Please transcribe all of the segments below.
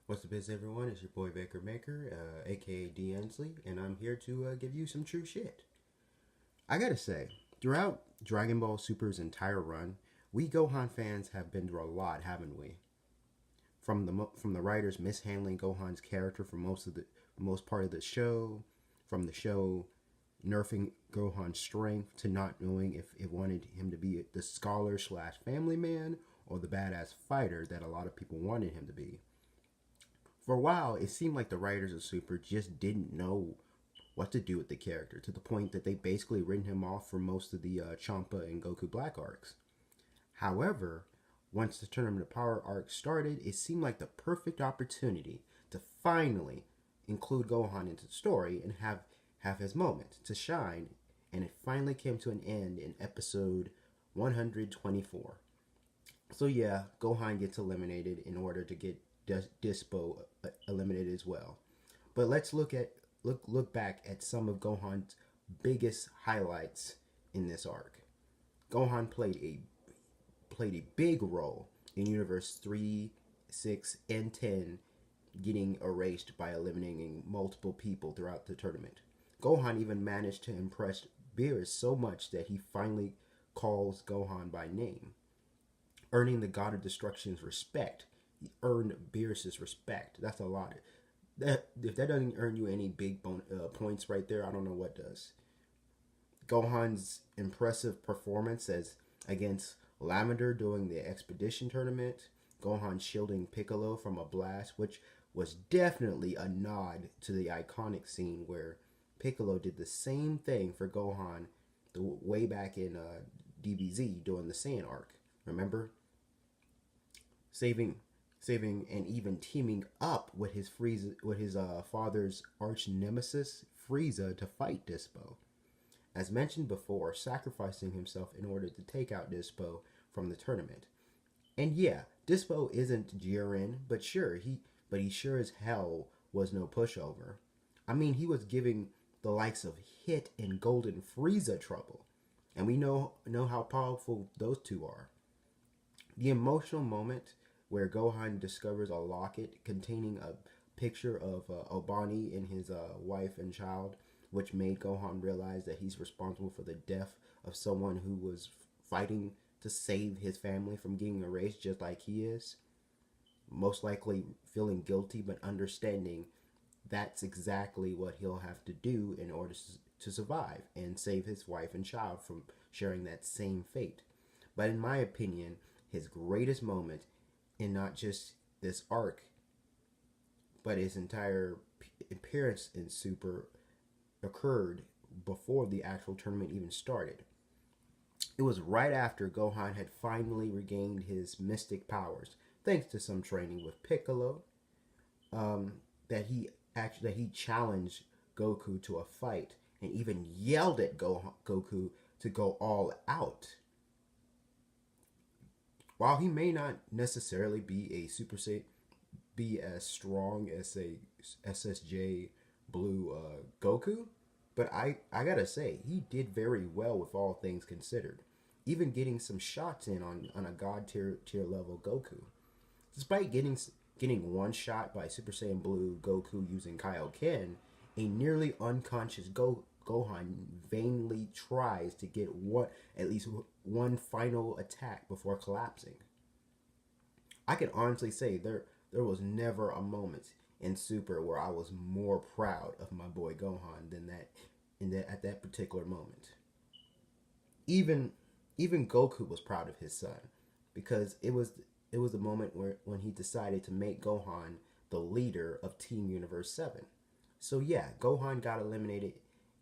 What's up, biz, everyone? It's your boy Baker Maker, aka D Ensley, and I'm here to give you some true shit. I gotta say, throughout Dragon Ball Super's entire run, we Gohan fans have been through a lot, haven't we? From the writers mishandling Gohan's character for most part of the show, from the show nerfing Gohan's strength to not knowing if it wanted him to be the scholar slash family man or the badass fighter that a lot of people wanted him to be. For a while, it seemed like the writers of Super just didn't know what to do with the character, to the point that they basically written him off for most of the Champa and Goku Black arcs. However, once the Tournament of Power arc started, it seemed like the perfect opportunity to finally include Gohan into the story and have his moment to shine, and it finally came to an end in episode 124. So yeah, Gohan gets eliminated in order to get Dispo eliminated as well. But let's look back at some of Gohan's biggest highlights in this arc. Gohan played a big role in Universe 3, 6, and 10 getting erased by eliminating multiple people throughout the tournament. Gohan even managed to impress Beerus so much that he finally calls Gohan by name, earning the God of Destruction's respect. He earned Beerus's respect. That's a lot. That if that doesn't earn you any big points right there, I don't know what does. Gohan's impressive performance as against Lavender during the Expedition tournament, Gohan shielding Piccolo from a blast, which was definitely a nod to the iconic scene where Piccolo did the same thing for Gohan way back in DBZ during the Saiyan arc. Remember, saving and even teaming up with his father's arch nemesis Frieza to fight Dispo. As mentioned before, sacrificing himself in order to take out Dispo from the tournament. And yeah, Dispo isn't Jiren, but he sure as hell was no pushover. I mean, he was giving the likes of Hit and Golden Frieza trouble, and we know how powerful those two are. The emotional moment where Gohan discovers a locket containing a picture of Obani and his wife and child, which made Gohan realize that he's responsible for the death of someone who was fighting to save his family from getting erased just like he is. Most likely feeling guilty, but understanding that's exactly what he'll have to do in order to survive and save his wife and child from sharing that same fate. But in my opinion, his greatest moment in not just this arc, but his entire appearance in Super occurred before the actual tournament even started. It was right after Gohan had finally regained his mystic powers, thanks to some training with Piccolo, that he challenged Goku to a fight and even yelled at Goku to go all out. While he may not necessarily be a Super Saiyan, be as strong as a SSJ Blue Goku, but I gotta say he did very well with all things considered, even getting some shots in on a god tier level Goku, despite getting one shot by Super Saiyan Blue Goku using Kaioken. A nearly unconscious Gohan vainly tries to get at least one final attack before collapsing. I can honestly say there was never a moment in Super where I was more proud of my boy Gohan than at that particular moment. Even even Goku was proud of his son because it was the moment where when he decided to make Gohan the leader of Team Universe 7. So yeah, Gohan got eliminated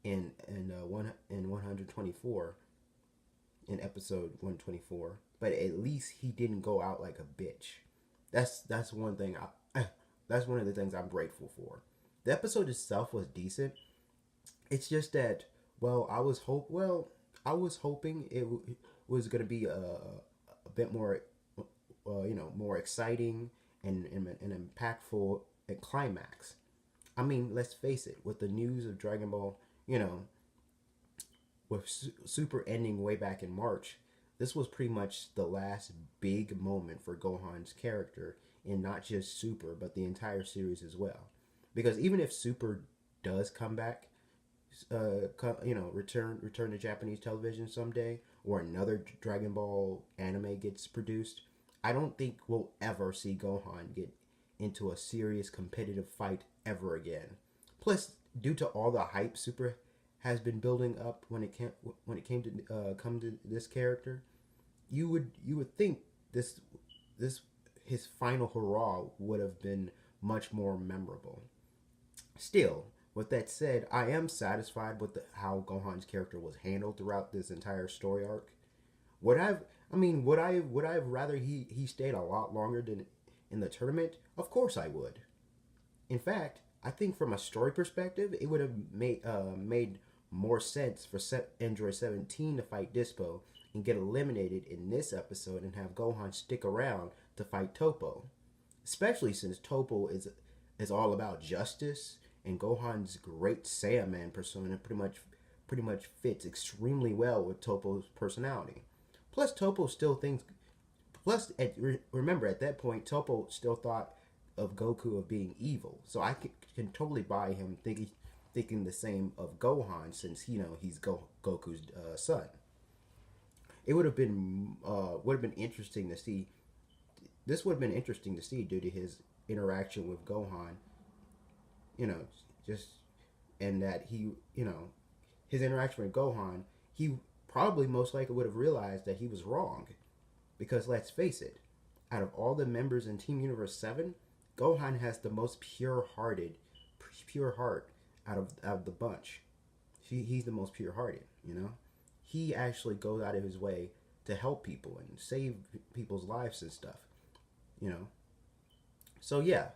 in 124 in episode 124, but at least he didn't go out like a bitch. That's one thing that's one of the things I'm grateful for. The episode itself was decent. It's just that I was hoping was going to be a bit more more exciting and impactful at climax. I mean, let's face it, with the news of Dragon Ball, with Super ending way back in March, this was pretty much the last big moment for Gohan's character in not just Super, but the entire series as well. Because even if Super does come back, return to Japanese television someday, or another Dragon Ball anime gets produced, I don't think we'll ever see Gohan get into a serious competitive fight ever again. Plus, due to all the hype Super has been building up when it came to come to this character, you would think this his final hurrah would have been much more memorable. Still, with that said, I am satisfied with how Gohan's character was handled throughout this entire story arc. Would I've I mean, would I have rather he stayed a lot longer than in the tournament? Of course I would. In fact, I think from a story perspective, it would have made more sense for Android 17 to fight Dispo and get eliminated in this episode and have Gohan stick around to fight Topo. Especially since Topo is all about justice, and Gohan's great Saiyaman persona pretty much fits extremely well with Topo's personality. Plus, Topo still thinks. Remember, at that point, Topo still thought of Goku of being evil, so I can totally buy him thinking the same of Gohan, since he's Goku's son. It would have been interesting to see. This would have been interesting to see due to his interaction with Gohan. You know, just and that his interaction with Gohan, he probably most likely would have realized that he was wrong. Because let's face it, out of all the members in Team Universe 7, Gohan has the most pure heart out of the bunch. He's the most pure hearted, you know? He actually goes out of his way to help people and save people's lives and stuff, you know? So yeah,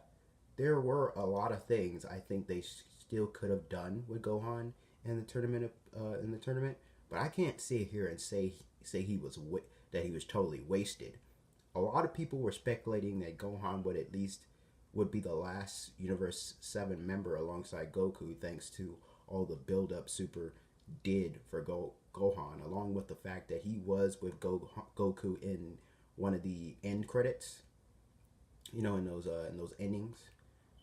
there were a lot of things I think they still could have done with Gohan in the tournament. But I can't sit here and say that he was totally wasted. A lot of people were speculating that Gohan would be the last Universe 7 member alongside Goku, thanks to all the build up Super did for Gohan, along with the fact that he was with Goku in one of the end credits, in those endings.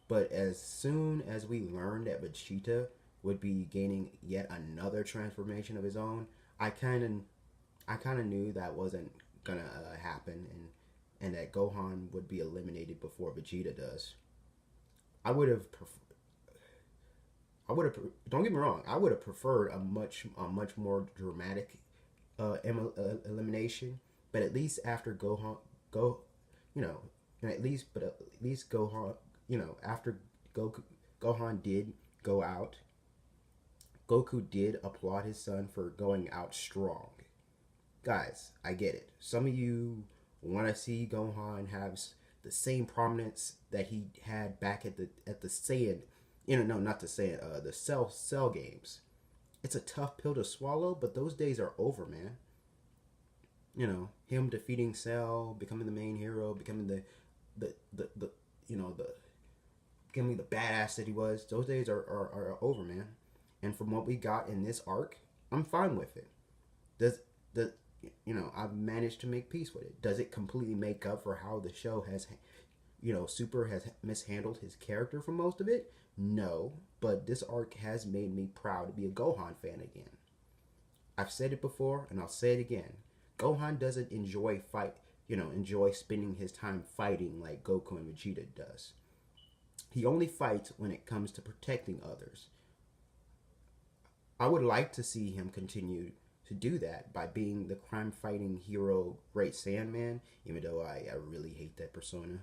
But as soon as we learned that Vegeta would be gaining yet another transformation of his own, I kind of knew that wasn't gonna happen, and that Gohan would be eliminated before Vegeta does. I would have. Don't get me wrong. I would have preferred a much more dramatic elimination, but at least after you know, at least Gohan, after Gohan did go out, Goku did applaud his son for going out strong. Guys, I get it. Some of you want to see Gohan have the same prominence that he had back at the Saiyan, no, not the Saiyan, the Cell games. It's a tough pill to swallow, but those days are over, man. Him defeating Cell, becoming the main hero, becoming the becoming the badass that he was. Those days are over, man. And from what we got in this arc, I'm fine with it. I've managed to make peace with it. Does it completely make up for how the show has, Super has mishandled his character for most of it? No, but this arc has made me proud to be a Gohan fan again. I've said it before, and I'll say it again. Gohan doesn't enjoy spending his time fighting like Goku and Vegeta does. He only fights when it comes to protecting others. I would like to see him continue to do that by being the crime-fighting hero, Great Sandman, even though I really hate that persona.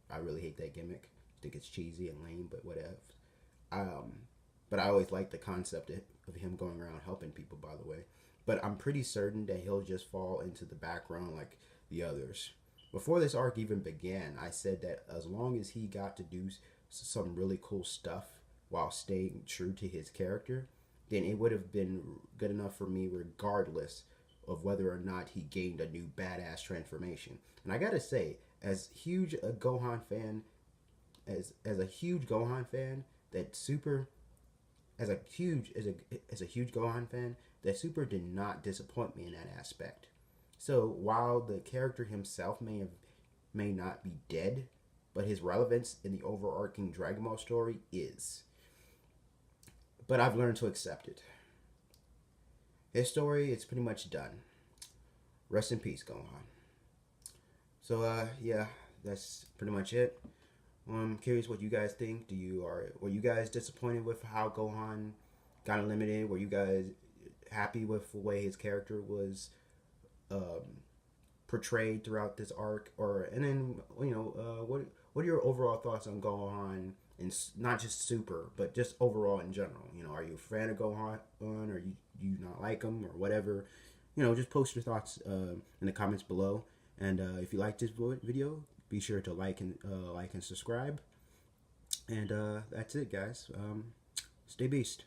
I really hate that gimmick. I think it's cheesy and lame, but whatever. But I always like the concept of him going around helping people, by the way. But I'm pretty certain that he'll just fall into the background like the others. Before this arc even began, I said that as long as he got to do some really cool stuff while staying true to his character, then it would have been good enough for me regardless of whether or not he gained a new badass transformation. And I gotta say, as a huge Gohan fan, that Super did not disappoint me in that aspect. So while the character himself may not be dead, but his relevance in the overarching Dragon Ball story is. But I've learned to accept it. His story is pretty much done. Rest in peace, Gohan. So yeah, that's pretty much it. I'm curious what you guys think. Were you guys disappointed with how Gohan got eliminated? Were you guys happy with the way his character was portrayed throughout this arc? And then what are your overall thoughts on Gohan, and not just Super, but just overall in general? Are you a fan of Gohan, or you not like him, or whatever? Just post your thoughts in the comments below. And if you like this video, be sure to like and subscribe. And that's it, guys. Stay beast.